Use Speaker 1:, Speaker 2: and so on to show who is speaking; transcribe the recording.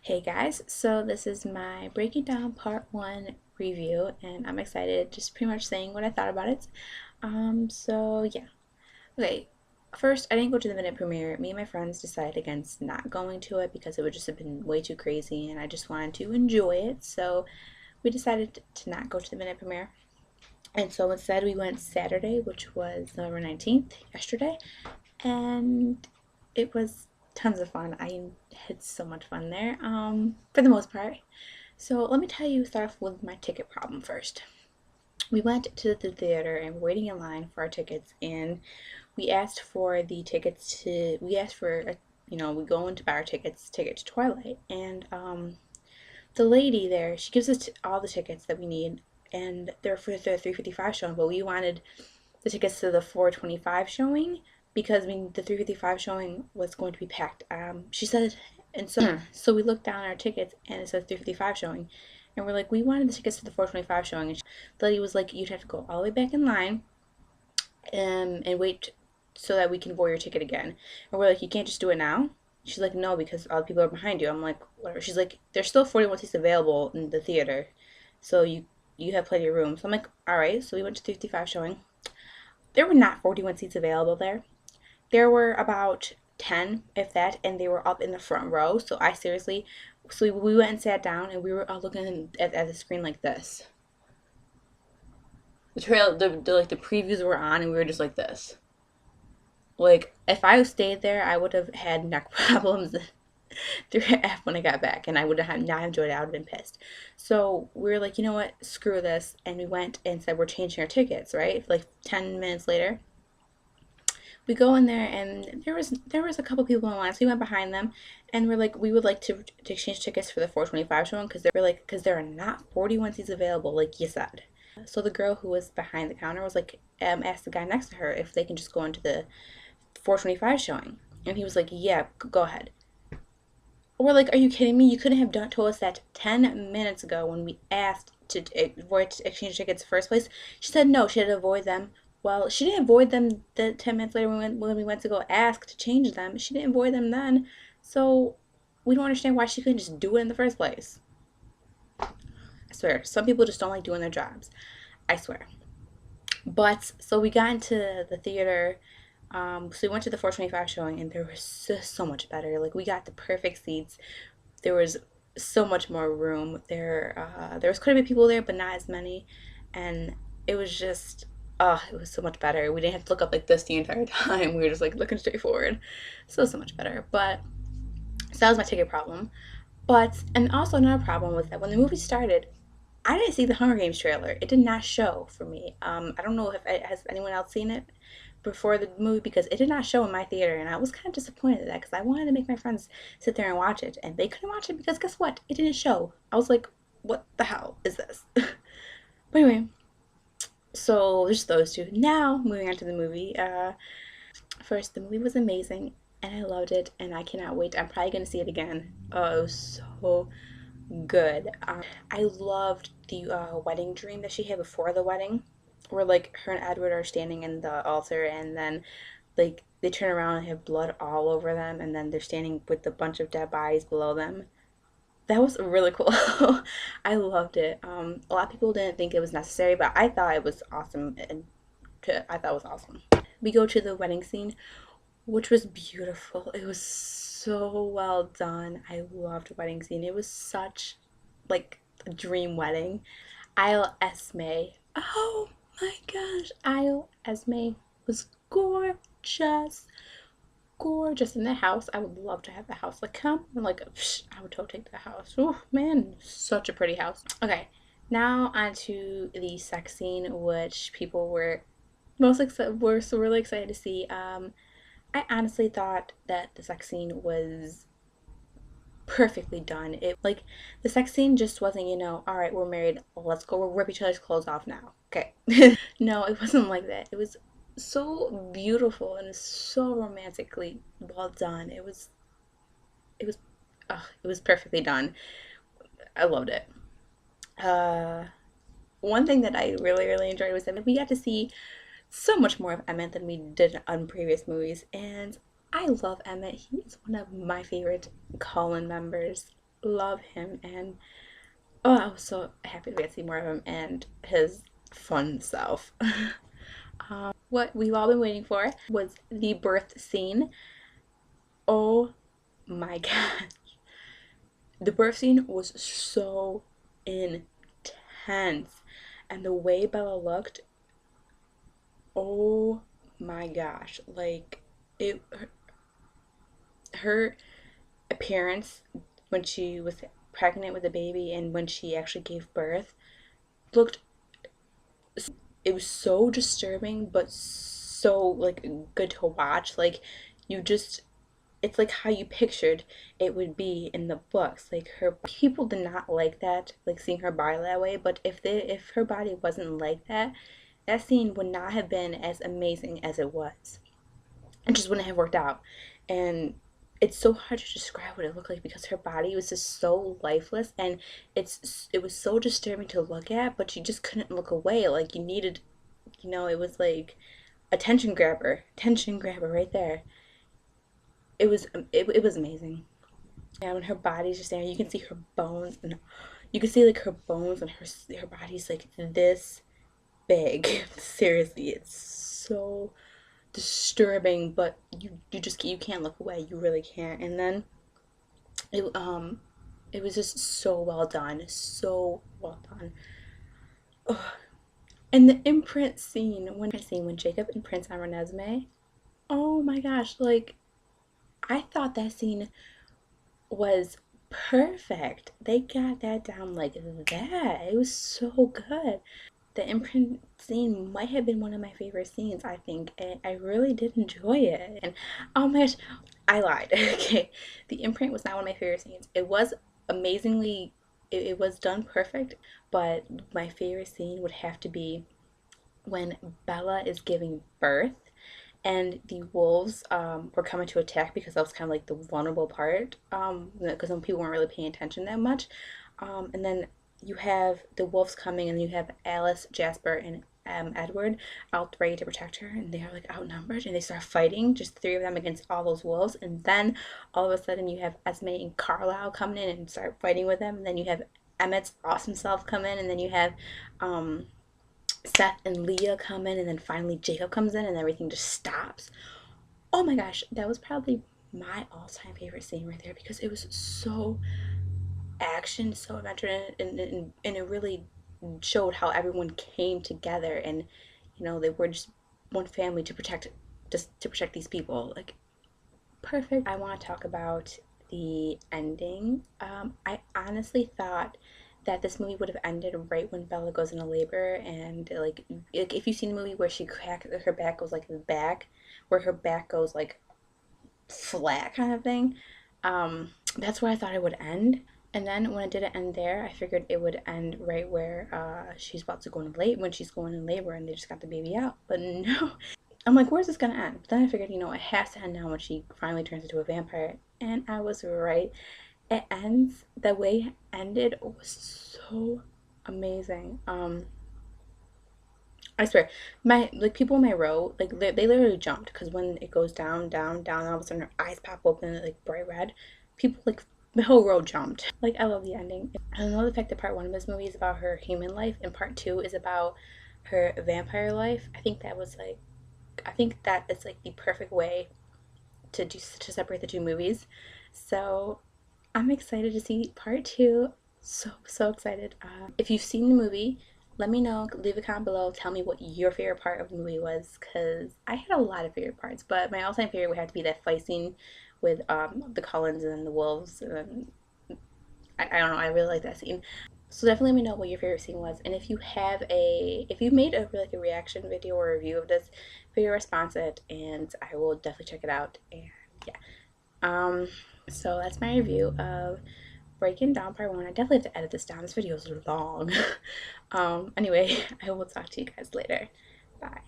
Speaker 1: Hey guys, so this is my breaking down part one review, and I'm excited, just pretty much saying what I thought about it. So yeah. Okay, first, I didn't go to the minute premiere. Me and my friends decided against not going to it because it would just have been way too crazy, and I just wanted to enjoy it. So we decided to not go to the minute premiere. And so instead, we went Saturday, which was November 19th, yesterday, and it was tons of fun. I had so much fun there, for the most part. So let me tell you, start off with my ticket problem first. We went to the theater and were waiting in line for our tickets, and we asked for the tickets to, we asked for, we go in to buy our ticket to Twilight, and the lady there, she gives us all the tickets that we need, and they're for the 3:55 showing, but we wanted the tickets to the 4:25 showing because the 3:55 showing was going to be packed. She said, and so we looked down at our tickets and it says 3:55 showing, and we're like, we wanted the tickets to the 4:25 showing, and the lady was like, you'd have to go all the way back in line and wait so that we can void your ticket again. And we're like, you can't just do it now. She's like, no, because all the people are behind you. I'm like, whatever. She's like, there's still 41 seats available in the theater, so you have plenty of room. So I'm like, all right. So we went to 3:55 showing. There were not 41 seats available there. There were about 10, if that, and they were up in the front row. So I seriously, so we went and sat down, and we were all looking at the screen like this. The previews were on, and we were just like this. Like, if I stayed there, I would have had neck problems through when I got back, and I would have not enjoyed it. I would have been pissed. So we were like, you know what, screw this, and we went and said we're changing our tickets. Right, like 10 minutes later, we go in there, and there was a couple people in line, so we went behind them, and we're like, we would like to exchange tickets for the 4:25 showing because we're like, because there are not 41 seats available, like you said. So the girl who was behind the counter was like, asked the guy next to her if they can just go into the 4:25 showing, and he was like, yeah, go ahead. We're like, are you kidding me? You couldn't have told us that 10 minutes ago when we asked to avoid exchange tickets in the first place. She said no, she had to avoid them. Well, she didn't avoid them the 10 minutes later when we went to go ask to change them. She didn't avoid them then. So we don't understand why she couldn't just do it in the first place. I swear, some people just don't like doing their jobs. I swear. But so we got into the theater. So we went to the 4:25 showing, and there was so much better. Like, we got the perfect seats. There was so much more room. There was quite a bit of people there, but not as many, and it was just, it was so much better. We didn't have to look up like this the entire time. We were just like looking straight forward. So much better. But so that was my ticket problem. But and also another problem was that when the movie started, I didn't see the Hunger Games trailer. It did not show for me. I don't know if has anyone else seen it before the movie, because it did not show in my theater, and I was kind of disappointed at that because I wanted to make my friends sit there and watch it, and they couldn't watch it because guess what? It didn't show. I was like, what the hell is this? But anyway, so just those two. Now moving on to the movie. First, the movie was amazing, and I loved it, and I cannot wait. I'm probably gonna see it again. Oh, it was so good. I loved the wedding dream that she had before the wedding, where like her and Edward are standing in the altar, and then like they turn around and have blood all over them, and then they're standing with a bunch of dead bodies below them. That was really cool. I loved it. A lot of people didn't think it was necessary, but I thought it was awesome, and I thought it was awesome. We go to the wedding scene, which was beautiful. It was so well done. I loved the wedding scene. It was such like a dream wedding. Isle Esme. Oh my gosh, Isle Esme was gorgeous. Gorgeous in the house. I would love to have the house. Like, come, like, psh, I would totally take the house. Oh man, such a pretty house. Okay, now onto the sex scene, which people were were so really excited to see. I honestly thought that the sex scene was perfectly done. It like the sex scene just wasn't, all right, we're married, let's go rip each other's clothes off now. Okay. No, it wasn't like that. It was so beautiful and so romantically well done. It was it was perfectly done. I loved it. Uh One thing that I really enjoyed was that we got to see so much more of Emmett than we did on previous movies, and I love Emmett. He is one of my favorite Cullen members. love him, and oh, I was so happy to get to see more of him and his fun self. What we've all been waiting for was the birth scene. Oh my god. The birth scene was so intense. And the way Bella looked, oh my gosh. Like, it, her appearance when she was pregnant with a baby and when she actually gave birth looked, it was so disturbing but so like good to watch. Like, you just, it's like how you pictured it would be in the books. Like, her people did not like that, like seeing her body that way. But if her body wasn't like that, that scene would not have been as amazing as it was. It just wouldn't have worked out. And it's so hard to describe what it looked like because her body was just so lifeless, and it was so disturbing to look at, but you just couldn't look away. Like, you needed, it was like attention grabber right there. It was amazing. Yeah, when her body's just there, you can see her bones, and you can see like her bones, and her body's like this big. Seriously, it's so disturbing, but you can't look away. You really can't. And then it was just so well done, so well done. Ugh. And the imprint scene when Jacob imprints on Renesmee. Oh my gosh! Like, I thought that scene was perfect. They got that down like that. It was so good. The imprint scene might have been one of my favorite scenes, I think. And I really did enjoy it. And oh my gosh, I lied. Okay. The imprint was not one of my favorite scenes. It was amazingly, it was done perfect, but my favorite scene would have to be when Bella is giving birth and the wolves were coming to attack, because that was kind of like the vulnerable part, because some people weren't really paying attention that much. And then you have the wolves coming, and you have Alice, Jasper, and Edward out ready to protect her, and they are like outnumbered, and they start fighting, just three of them against all those wolves. And then all of a sudden, you have Esme and Carlisle coming in and start fighting with them, and then you have Emmett's awesome self come in, and then you have um, Seth and Leah come in, and then finally Jacob comes in, and everything just stops. Oh my gosh, that was probably my all-time favorite scene right there, because it was so action, so adventurous, and it really showed how everyone came together, and they were just one family to protect these people. Like, perfect. I want to talk about the ending. I honestly thought that this movie would have ended right when Bella goes into labor, and like if you've seen the movie where she cracked her back goes like the back, where her back goes like flat kind of thing. That's where I thought it would end. And then when it didn't end there, I figured it would end right where she's about to go into labor, when she's going in labor, and they just got the baby out. But no, I'm like, where's this gonna end? But then I figured, it has to end now when she finally turns into a vampire. And I was right. It ends the way it ended was so amazing. I swear, my like people in my row, like they literally jumped, because when it goes down, down, down, all of a sudden her eyes pop open like bright red. People, like, the whole row jumped. Like, I love the ending. I love the fact that part one of this movie is about her human life, and part two is about her vampire life. I think that is like the perfect way to separate the two movies. So I'm excited to see part two. So excited. If you've seen the movie, let me know. Leave a comment below. Tell me what your favorite part of the movie was, because I had a lot of favorite parts, but my all-time favorite would have to be that fight scene with the Cullens and the wolves. And I don't know. I really like that scene. So definitely let me know what your favorite scene was, and if you made a reaction video or review of this, video response it, and I will definitely check it out. And yeah, so that's my review of Breaking Dawn Part 1. I definitely have to edit this down. This video is long. Anyway, I will talk to you guys later. Bye.